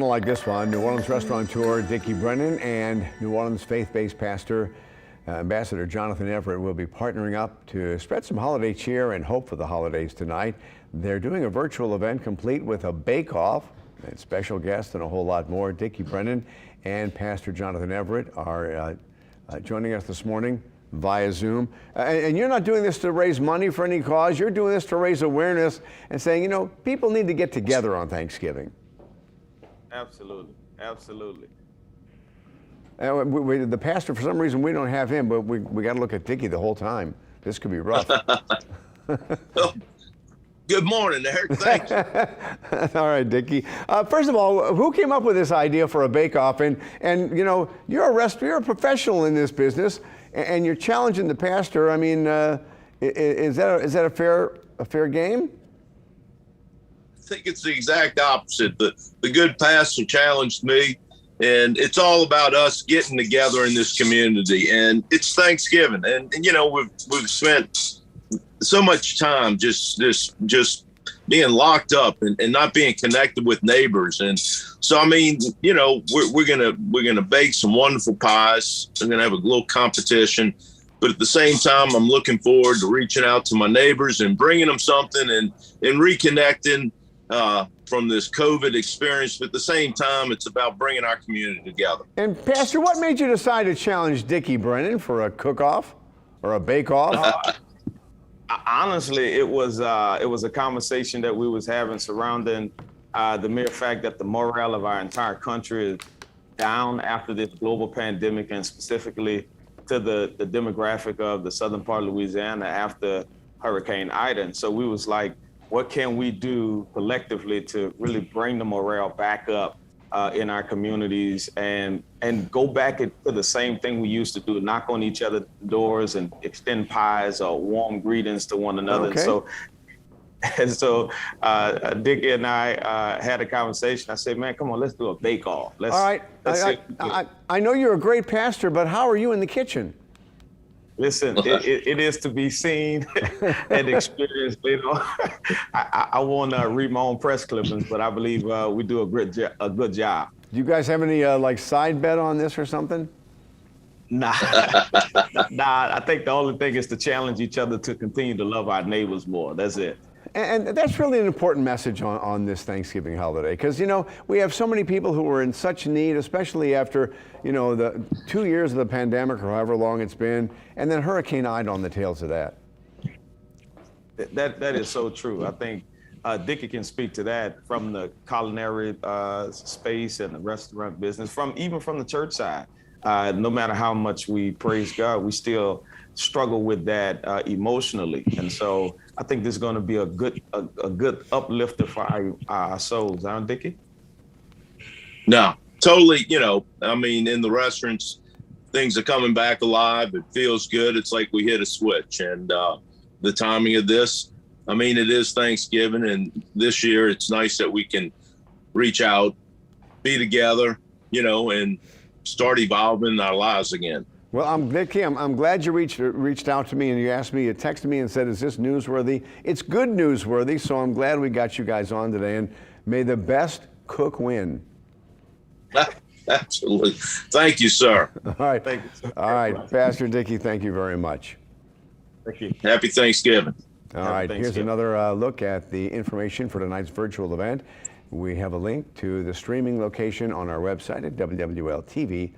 Like this one, New Orleans restaurateur Dickie Brennan and New Orleans faith-based pastor Ambassador Jonathan Everett will be partnering up to spread some holiday cheer and hope for the holidays tonight. They're doing a virtual event complete with a bake-off and special guests and a whole lot more. Dickie Brennan and Pastor Jonathan Everett are joining us this morning via Zoom. And you're not doing this to raise money for any cause. You're doing this to raise awareness and saying, you know, people need to get together on Thanksgiving. Absolutely, absolutely. The pastor, for some reason, we don't have him, but we got to look at Dickie the whole time. This could be rough. Well, good morning, Eric. Thanks. All right, Dickie. First of all, who came up with this idea for a bake-off? And you know, you're a professional in this business, and you're challenging the pastor. I mean, is that a fair game? I think it's the exact opposite. The good pastor challenged me, and it's all about us getting together in this community. And it's Thanksgiving, and you know we've spent so much time just being locked up and not being connected with neighbors. And so I mean, you know, we're gonna bake some wonderful pies. We're gonna have a little competition. But at the same time, I'm looking forward to reaching out to my neighbors and bringing them something and reconnecting from this COVID experience. But at the same time, it's about bringing our community together. And Pastor, what made you decide to challenge Dickie Brennan for a cook-off or a bake-off? Honestly, it was a conversation that we was having surrounding the mere fact that the morale of our entire country is down after this global pandemic, and specifically to the demographic of the southern part of Louisiana after Hurricane Ida. And so we was like, what can we do collectively to really bring the morale back up in our communities and go back to the same thing we used to do, knock on each other's doors and extend pies or warm greetings to one another. Okay. And so Dickie and I had a conversation. I said, man, come on, let's do a bake-off. All right. I know you're a great pastor, but how are you in the kitchen? Listen, it is to be seen and experienced. You know, I won't read my own press clippings, but I believe we do a good job. Do you guys have any like side bet on this or something? Nah, I think the only thing is to challenge each other to continue to love our neighbors more. That's it. And that's really an important message on this Thanksgiving holiday, because, you know, we have so many people who are in such need, especially after, you know, the 2 years of the pandemic or however long it's been, and then Hurricane Ida on the tails of that. That is so true. I think Dickie can speak to that from the culinary space and the restaurant business, even from the church side. No matter how much we praise God, we still struggle with that emotionally. And so I think this is going to be a good uplifter for our souls, aren't Dickie? No, totally. You know, I mean, in the restaurants, things are coming back alive. It feels good. It's like we hit a switch. And the timing of this, I mean, it is Thanksgiving. And this year, it's nice that we can reach out, be together, you know, and start evolving our lives again. Well, Dickie, I'm glad you reached out to me and you texted me and said, is this newsworthy? It's good newsworthy, so I'm glad we got you guys on today, and may the best cook win. Absolutely. Thank you, sir. All right. Thank you, sir. All right, Pastor Dickie, thank you very much. Thank you. Happy Thanksgiving. All right, here's another look at the information for tonight's virtual event. We have a link to the streaming location on our website at WWLTV.com.